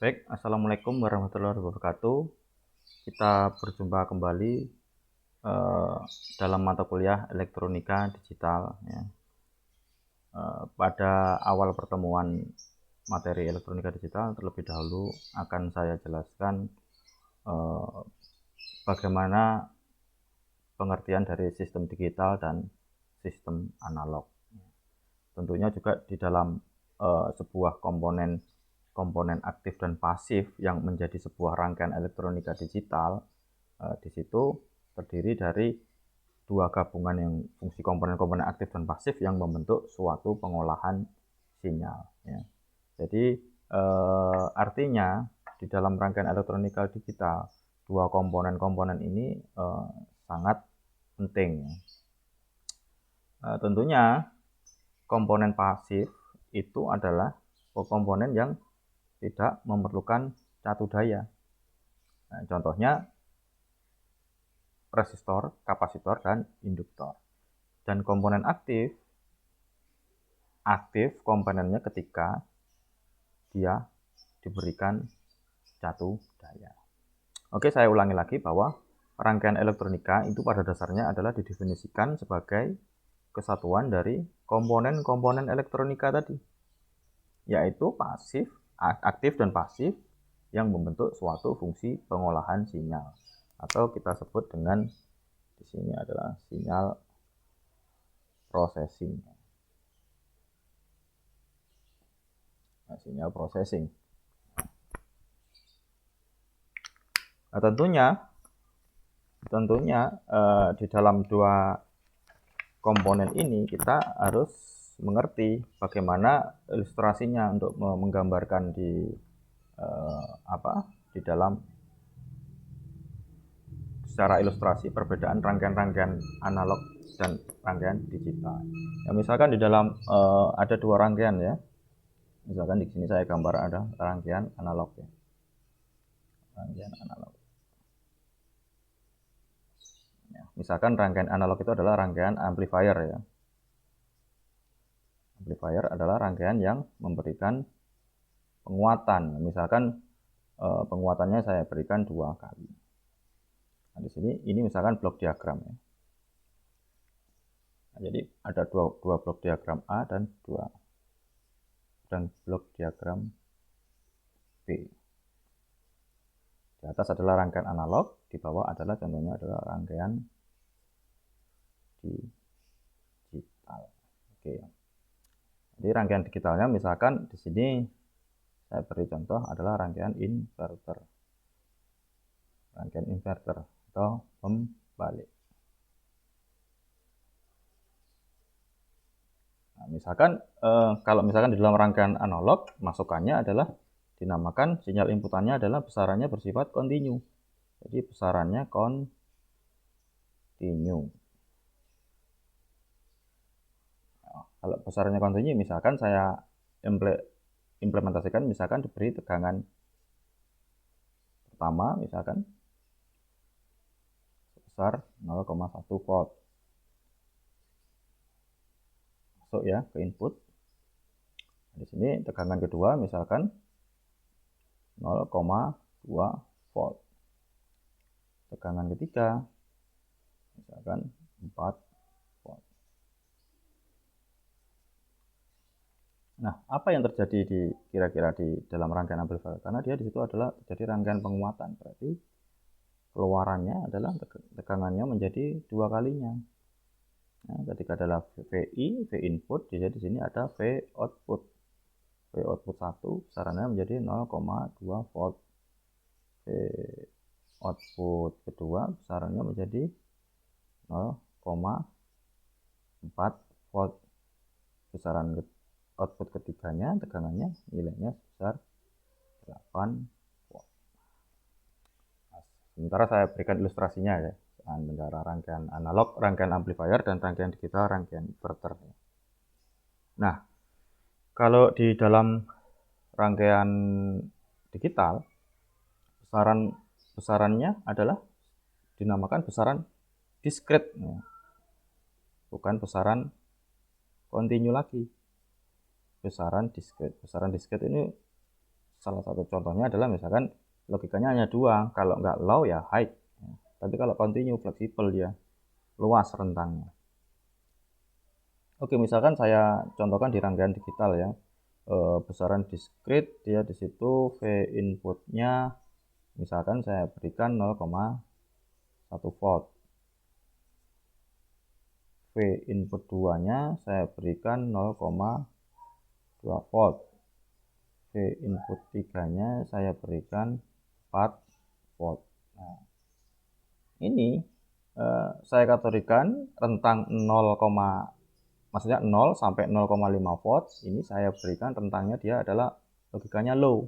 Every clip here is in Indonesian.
Baik, assalamualaikum warahmatullahi wabarakatuh. Kita berjumpa kembali eh, dalam mata kuliah elektronika digital. Ya. Pada awal pertemuan materi elektronika digital, terlebih dahulu akan saya jelaskan eh, bagaimana pengertian dari sistem digital dan sistem analog. Tentunya juga di dalam sebuah komponen aktif dan pasif yang menjadi sebuah rangkaian elektronika digital. Di situ terdiri dari dua gabungan yang fungsi komponen-komponen aktif dan pasif yang membentuk suatu pengolahan sinyal. Ya. Jadi artinya di dalam rangkaian elektronika digital dua komponen-komponen ini sangat penting. Tentunya komponen pasif itu adalah komponen yang tidak memerlukan catu daya. Nah, contohnya resistor, kapasitor, dan induktor. Dan komponen aktif komponennya ketika dia diberikan catu daya. Oke, saya ulangi lagi bahwa rangkaian elektronika itu pada dasarnya adalah didefinisikan sebagai kesatuan dari komponen-komponen elektronika tadi, yaitu aktif dan pasif yang membentuk suatu fungsi pengolahan sinyal, atau kita sebut dengan di sini adalah sinyal processing. Sinyal processing. Nah, tentunya di dalam dua komponen ini kita harus mengerti bagaimana ilustrasinya untuk menggambarkan di dalam secara ilustrasi perbedaan rangkaian-rangkaian analog dan rangkaian digital. Ya, misalkan di dalam ada dua rangkaian ya. Misalkan di sini saya gambar ada rangkaian analog ya. Rangkaian analog. Ya, misalkan rangkaian analog itu adalah rangkaian amplifier ya. Amplifier adalah rangkaian yang memberikan penguatan. Misalkan penguatannya saya berikan 2 kali. Nah, di sini ini misalkan blok diagram ya. Nah, jadi ada dua blok diagram A dan blok diagram B. Di atas adalah rangkaian analog, di bawah adalah contohnya adalah rangkaian digital. Oke. Jadi rangkaian digitalnya misalkan di sini saya beri contoh adalah rangkaian inverter. Rangkaian inverter atau pembalik. Nah, misalkan kalau misalkan di dalam rangkaian analog masukannya adalah dinamakan sinyal inputannya adalah besarannya bersifat kontinu. Jadi besarannya kontinu. Nah, kalau besarannya kontinu misalkan saya implementasikan misalkan diberi tegangan pertama misalkan sebesar 0,1 volt. Masuk ya ke input. Di sini tegangan kedua misalkan 0,2 volt. Tegangan ketiga misalkan 4 volt. Nah, apa yang terjadi kira-kira di dalam rangkaian amplifier? Karena dia di situ adalah terjadi rangkaian penguatan. Berarti keluarannya adalah tegangannya menjadi 2 kalinya. Nah, ketika adalah VI, V input, jadi di sini ada V output. V output 1 besarannya menjadi 0,2 volt. V output kedua besarannya menjadi 0,4 volt. Besaran output ketiganya tegangannya nilainya sebesar 8 volt. Nah, sementara saya berikan ilustrasinya ya antara rangkaian analog, rangkaian amplifier, dan rangkaian digital, rangkaian inverter. Nah, kalau di dalam rangkaian digital besarannya adalah dinamakan besaran diskret ya. Bukan besaran kontinu lagi. Besaran diskret ini salah satu contohnya adalah misalkan logikanya hanya dua, kalau nggak low ya high. Tapi kalau continue fleksibel dia, luas rentangnya. Oke, misalkan saya contohkan di rangkaian digital ya, besaran discrete dia di situ V inputnya misalkan saya berikan 0,1 volt. V input 2-nya saya berikan 0,2 volt. V input 3-nya saya berikan 4 volt. Nah, ini saya kategorikan rentang 0, maksudnya 0 sampai 0,5 volt. Ini saya berikan rentangnya dia adalah logikanya low.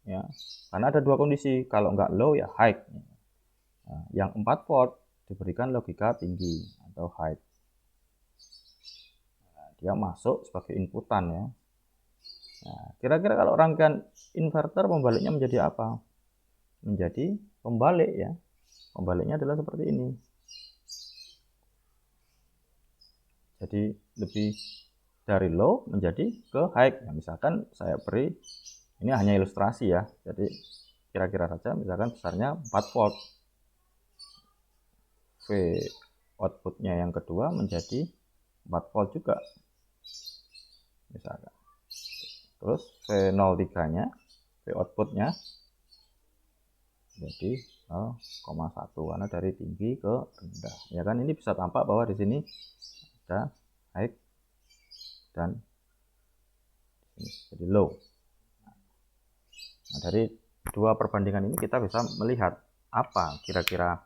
Ya, karena ada dua kondisi, kalau nggak low ya high. Nah, yang 4 volt diberikan logika tinggi atau high. Nah, dia masuk sebagai inputan ya. Nah, kira-kira kalau rangkaian inverter pembaliknya menjadi apa? Menjadi pembalik ya. Pembaliknya adalah seperti ini. Jadi lebih dari low menjadi ke high. Nah, misalkan saya beri, ini hanya ilustrasi ya. Jadi kira-kira saja misalkan besarnya 4 volt. V outputnya yang kedua menjadi 4 volt juga. Misalkan. Terus V03-nya, V outputnya jadi 0,1 karena dari tinggi ke rendah. Ya kan, ini bisa tampak bahwa di sini ada high dan ini jadi low. Nah, dari dua perbandingan ini kita bisa melihat apa kira-kira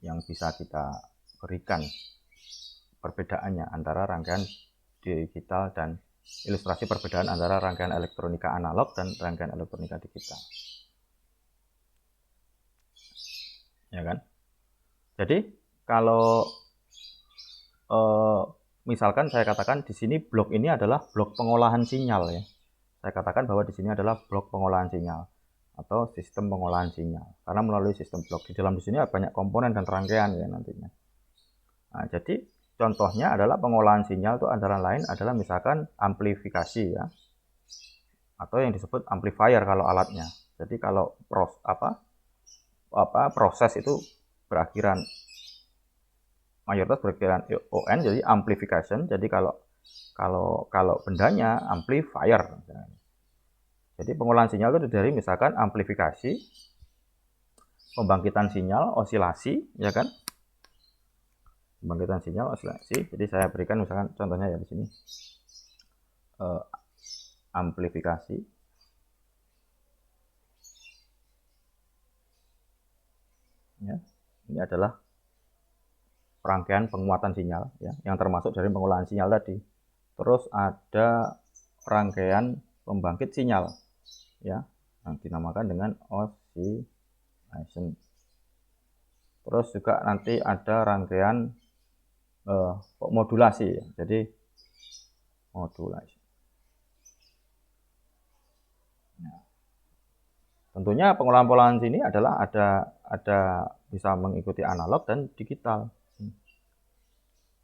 yang bisa kita berikan perbedaannya antara rangkaian digital dan ilustrasi perbedaan antara rangkaian elektronika analog dan rangkaian elektronika digital. Ya kan? Jadi kalau misalkan saya katakan di sini blok ini adalah blok pengolahan sinyal ya. Saya katakan bahwa di sini adalah blok pengolahan sinyal atau sistem pengolahan sinyal. Karena melalui sistem blok di dalam di sini banyak komponen dan rangkaian ya nantinya. Nah, jadi contohnya adalah pengolahan sinyal itu antara lain adalah misalkan amplifikasi ya, atau yang disebut amplifier kalau alatnya. Jadi kalau proses itu berakhiran mayoritas berakhiran on, jadi amplification. Jadi kalau bendanya amplifier. Jadi pengolahan sinyal itu dari misalkan amplifikasi, pembangkitan sinyal, osilasi, ya kan? Pembangkitan sinyal, osilasi. Jadi saya berikan misalkan contohnya ya di sini amplifikasi. Ya, ini adalah rangkaian penguatan sinyal ya, yang termasuk dari pengolahan sinyal tadi. Terus ada rangkaian pembangkit sinyal ya, yang dinamakan dengan oscillation. Terus juga nanti ada rangkaian modulasi ya. Jadi modulasi. Nah, tentunya pengolahan sini adalah ada bisa mengikuti analog dan digital.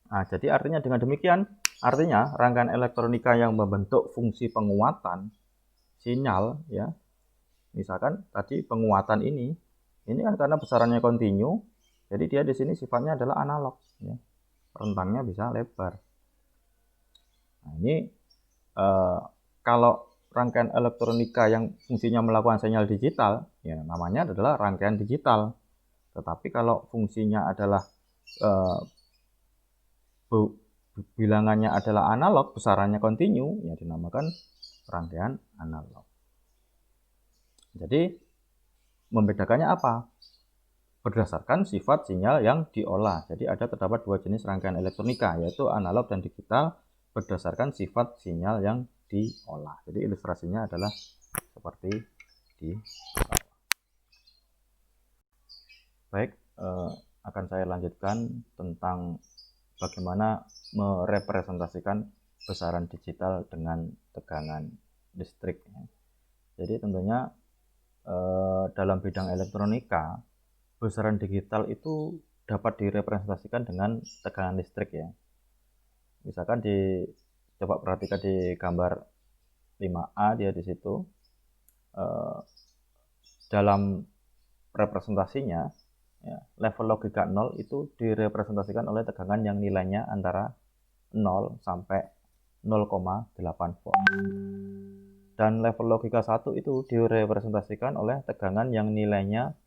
Nah, jadi artinya dengan demikian, artinya rangkaian elektronika yang membentuk fungsi penguatan sinyal ya. Misalkan tadi penguatan ini kan karena besarannya kontinu, jadi dia di sini sifatnya adalah analog ya. Rentangnya bisa lebar. Nah, ini kalau rangkaian elektronika yang fungsinya melakukan sinyal digital, ya namanya adalah rangkaian digital. Tetapi kalau fungsinya adalah bilangannya adalah analog, besarannya kontinu, ya dinamakan rangkaian analog. Jadi membedakannya apa? Berdasarkan sifat sinyal yang diolah. Jadi terdapat dua jenis rangkaian elektronika, yaitu analog dan digital, berdasarkan sifat sinyal yang diolah. Jadi ilustrasinya adalah seperti di bawah. Baik, akan saya lanjutkan tentang bagaimana merepresentasikan besaran digital dengan tegangan listrik. Jadi tentunya dalam bidang elektronika, besaran digital itu dapat direpresentasikan dengan tegangan listrik ya. Misalkan coba perhatikan di gambar 5A dia di situ. Dalam representasinya ya, level logika 0 itu direpresentasikan oleh tegangan yang nilainya antara 0 sampai 0,8 volt. Dan level logika 1 itu direpresentasikan oleh tegangan yang nilainya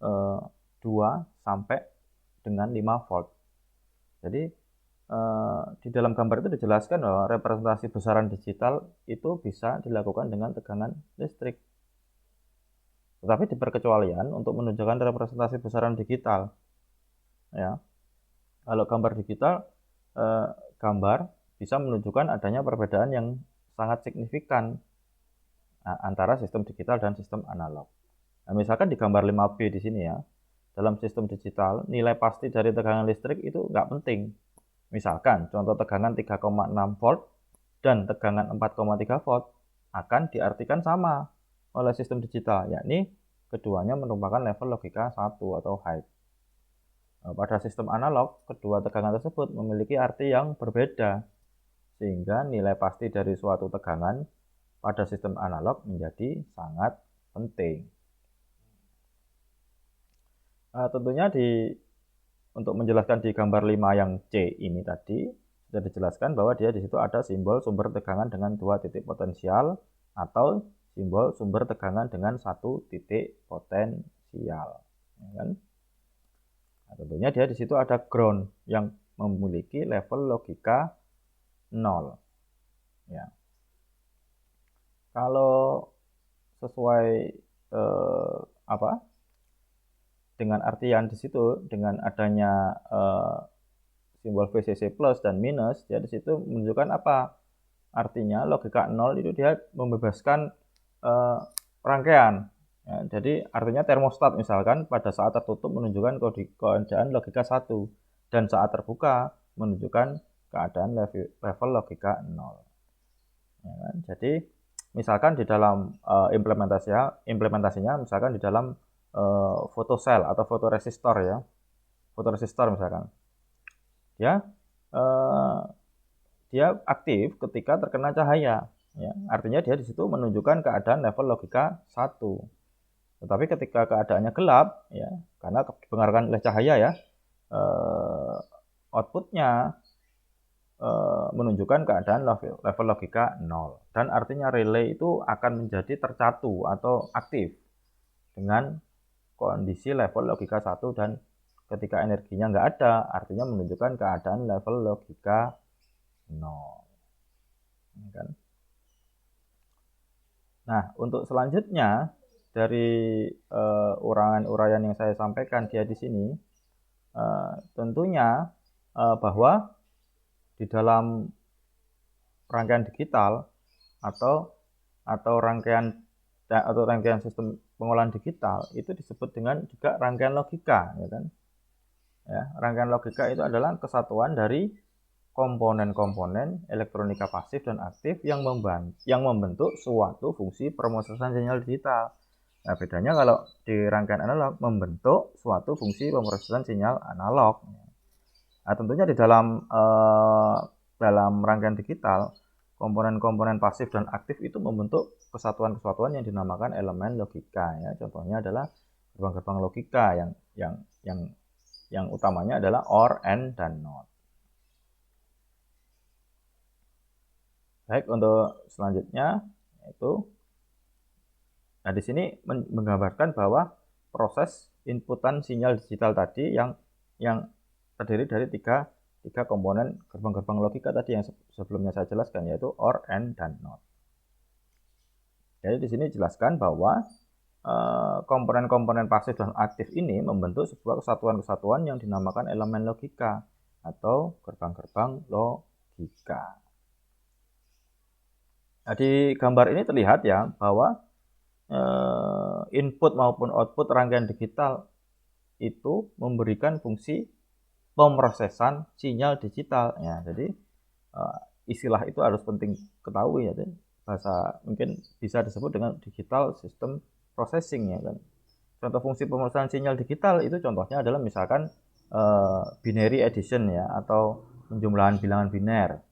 2 sampai dengan 5 volt. Jadi di dalam gambar itu dijelaskan bahwa representasi besaran digital itu bisa dilakukan dengan tegangan listrik. Tetapi di perkecualian untuk menunjukkan representasi besaran digital. Ya. Kalau gambar digital, gambar bisa menunjukkan adanya perbedaan yang sangat signifikan antara sistem digital dan sistem analog. Nah, misalkan di gambar 5B di sini ya, dalam sistem digital, nilai pasti dari tegangan listrik itu nggak penting. Misalkan, contoh tegangan 3,6 volt dan tegangan 4,3 volt akan diartikan sama oleh sistem digital, yakni keduanya merupakan level logika 1 atau high. Pada sistem analog, kedua tegangan tersebut memiliki arti yang berbeda, sehingga nilai pasti dari suatu tegangan pada sistem analog menjadi sangat penting. Tentunya untuk menjelaskan di gambar 5 yang C ini tadi, sudah dijelaskan bahwa dia di situ ada simbol sumber tegangan dengan 2 titik potensial atau simbol sumber tegangan dengan 1 titik potensial. Ya kan? Nah, tentunya dia di situ ada ground yang memiliki level logika 0. Ya. Kalau sesuai dengan artian di situ, dengan adanya simbol VCC plus dan minus, dia di situ menunjukkan apa? Artinya logika 0 itu dia membebaskan rangkaian. Ya, jadi artinya termostat misalkan pada saat tertutup menunjukkan keadaan logika 1 dan saat terbuka menunjukkan keadaan level logika 0. Ya kan? Jadi misalkan di dalam implementasinya misalkan di dalam fotosel atau fotoresistor ya. Fotoresistor misalkan. Dia aktif ketika terkena cahaya. Ya, artinya dia di situ menunjukkan keadaan level logika 1. Tetapi ketika keadaannya gelap, ya, karena dipengaruhi oleh cahaya ya, outputnya menunjukkan keadaan level logika 0. Dan artinya relay itu akan menjadi tercatu atau aktif dengan kondisi level logika 1 dan ketika energinya nggak ada, artinya menunjukkan keadaan level logika 0. Kan? Nah, untuk selanjutnya dari uraian yang saya sampaikan dia di sini, tentunya bahwa di dalam rangkaian digital atau rangkaian sistem pengolahan digital itu disebut dengan juga rangkaian logika, ya kan? Ya, rangkaian logika itu adalah kesatuan dari komponen-komponen elektronika pasif dan aktif yang membentuk suatu fungsi pemrosesan sinyal digital. Nah, bedanya kalau di rangkaian analog membentuk suatu fungsi pemrosesan sinyal analog. Nah, tentunya di dalam rangkaian digital, komponen-komponen pasif dan aktif itu membentuk kesatuan-kesatuan yang dinamakan elemen logika. Ya. Contohnya adalah gerbang-gerbang logika yang utamanya adalah OR, AND, dan NOT. Baik, untuk selanjutnya yaitu, nah di sini menggambarkan bahwa proses inputan sinyal digital tadi yang terdiri dari tiga komponen gerbang-gerbang logika tadi yang sebelumnya saya jelaskan, yaitu OR, AND, dan NOT. Jadi di sini dijelaskan bahwa komponen-komponen pasif dan aktif ini membentuk sebuah kesatuan-kesatuan yang dinamakan elemen logika atau gerbang-gerbang logika. Nah, di gambar ini terlihat ya bahwa input maupun output rangkaian digital itu memberikan fungsi pemrosesan sinyal digital. Ya, jadi istilah itu harus penting ketahui ya. Bahasa mungkin bisa disebut dengan digital system processing ya kan. Contoh fungsi pemrosesan sinyal digital itu contohnya adalah misalkan binary addition ya atau penjumlahan bilangan biner.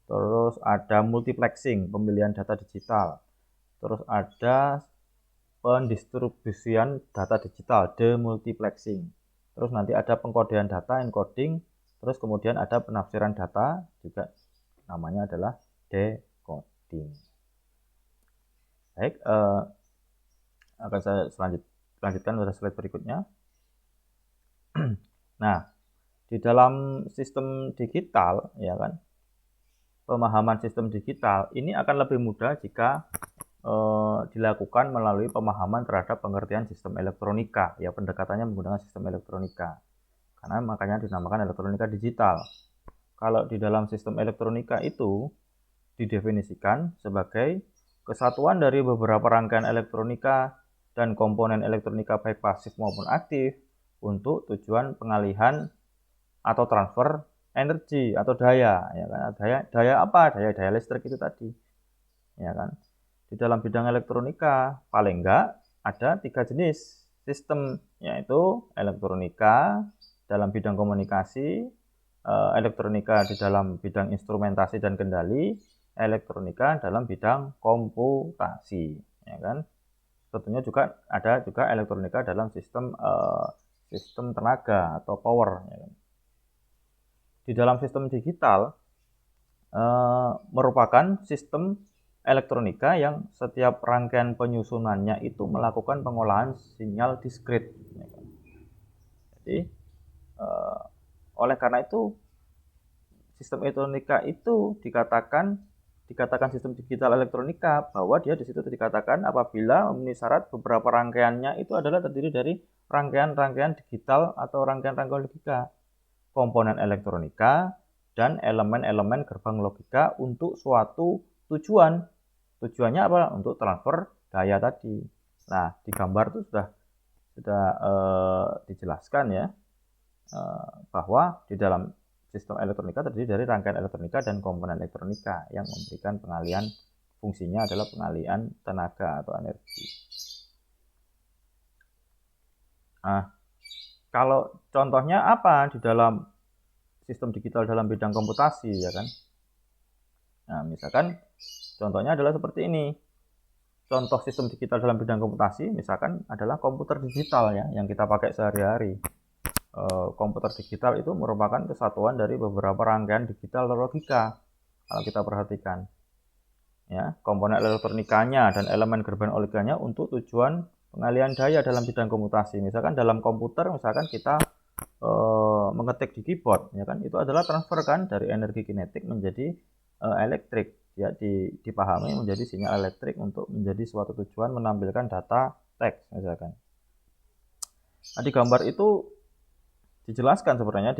terus ada multiplexing, pemilihan data digital, terus ada pendistribusian data digital, demultiplexing, terus nanti ada pengkodean data, encoding, terus kemudian ada penafsiran data, juga namanya adalah decoding. Baik, akan saya lanjutkan pada slide berikutnya. Nah, di dalam sistem digital, ya kan, pemahaman sistem digital ini akan lebih mudah jika dilakukan melalui pemahaman terhadap pengertian sistem elektronika, ya pendekatannya menggunakan sistem elektronika, karena makanya dinamakan elektronika digital. Kalau di dalam sistem elektronika itu didefinisikan sebagai kesatuan dari beberapa rangkaian elektronika dan komponen elektronika baik pasif maupun aktif untuk tujuan pengalihan atau transfer energi atau daya, ya kan? Daya apa? Daya listrik itu tadi, ya kan? Di dalam bidang elektronika paling enggak ada 3 jenis sistem, yaitu elektronika dalam bidang komunikasi, elektronika di dalam bidang instrumentasi dan kendali, elektronika dalam bidang komputasi, ya kan. Tentunya juga ada elektronika dalam sistem tenaga atau power, ya kan. Di dalam sistem digital merupakan sistem elektronika yang setiap rangkaian penyusunannya itu melakukan pengolahan sinyal diskrit. Jadi oleh karena itu sistem elektronika itu dikatakan sistem digital elektronika, bahwa dia di situ dikatakan apabila memenuhi syarat beberapa rangkaiannya itu adalah terdiri dari rangkaian-rangkaian digital atau rangkaian-rangkaian logika, komponen elektronika, dan elemen-elemen gerbang logika untuk suatu tujuan. Tujuannya apa? Untuk transfer daya tadi. Nah, di gambar itu sudah dijelaskan ya, bahwa di dalam sistem elektronika terdiri dari rangkaian elektronika dan komponen elektronika yang memberikan pengalian, fungsinya adalah pengalian tenaga atau energi. Nah, kalau contohnya apa di dalam sistem digital dalam bidang komputasi, ya kan? Nah, misalkan contohnya adalah seperti ini. Contoh sistem digital dalam bidang komputasi misalkan adalah komputer digital ya, yang kita pakai sehari-hari. Komputer digital itu merupakan kesatuan dari beberapa rangkaian digital logika. Kalau kita perhatikan, ya, komponen elektronikanya dan elemen gerbang logikanya untuk tujuan pengalian daya dalam bidang komputasi. Misalkan dalam komputer, misalkan kita mengetik di keyboard, ya kan, itu adalah transfer kan dari energi kinetik menjadi elektrik, ya, dipahami menjadi sinyal elektrik untuk menjadi suatu tujuan menampilkan data teks misalkan. Nah, di gambar itu dijelaskan sebenarnya,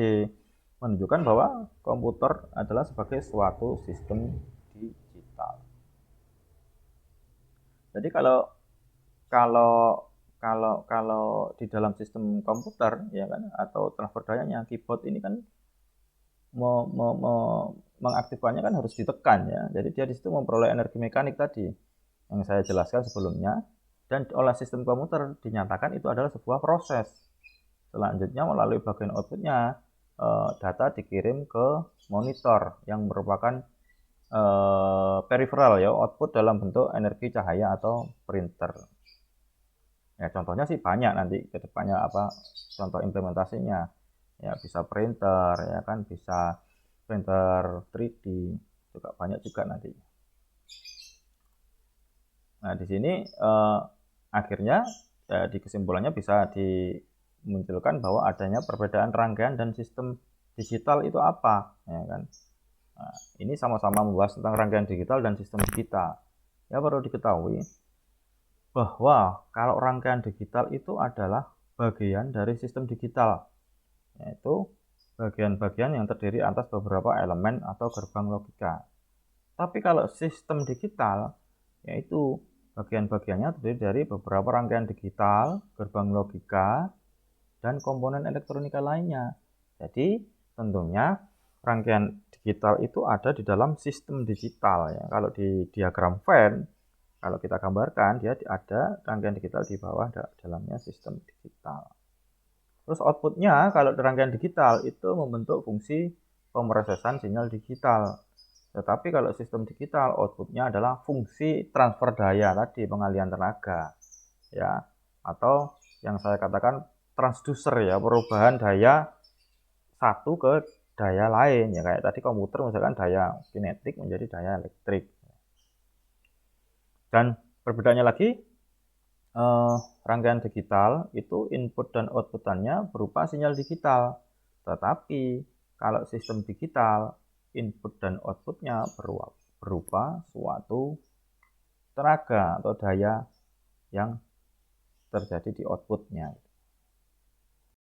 menunjukkan bahwa komputer adalah sebagai suatu sistem digital. Jadi kalau di dalam sistem komputer, ya kan, atau transfer dayanya, keyboard ini kan mengaktifkannya kan harus ditekan ya. Jadi dia di situ memperoleh energi mekanik tadi yang saya jelaskan sebelumnya, dan oleh sistem komputer dinyatakan itu adalah sebuah proses. Selanjutnya melalui bagian outputnya data dikirim ke monitor yang merupakan peripheral ya, output dalam bentuk energi cahaya atau printer. Ya contohnya sih banyak nanti ke depannya apa contoh implementasinya. Ya bisa printer, ya kan, bisa printer 3D, juga banyak juga nanti. Nah, di sini akhirnya di kesimpulannya bisa dimunculkan bahwa adanya perbedaan rangkaian dan sistem digital itu apa, ya kan. Nah, ini sama-sama membahas tentang rangkaian digital dan sistem digital. Ya perlu diketahui bahwa kalau rangkaian digital itu adalah bagian dari sistem digital, yaitu bagian-bagian yang terdiri atas beberapa elemen atau gerbang logika. Tapi kalau sistem digital, yaitu bagian-bagiannya terdiri dari beberapa rangkaian digital, gerbang logika, dan komponen elektronika lainnya. Jadi tentunya rangkaian digital itu ada di dalam sistem digital ya. Kalau di diagram Venn, kalau kita gambarkan, dia ada rangkaian digital di bawah dalamnya sistem digital. Terus outputnya kalau rangkaian digital itu membentuk fungsi pemrosesan sinyal digital. Tetapi kalau sistem digital, outputnya adalah fungsi transfer daya tadi, pengalihan tenaga, ya, atau yang saya katakan transducer ya, perubahan daya satu ke daya lain ya, kayak tadi komputer misalkan daya kinetik menjadi daya elektrik. Dan perbedaannya lagi, rangkaian digital itu input dan outputannya berupa sinyal digital. Tetapi kalau sistem digital, input dan outputnya berupa suatu tenaga atau daya yang terjadi di outputnya.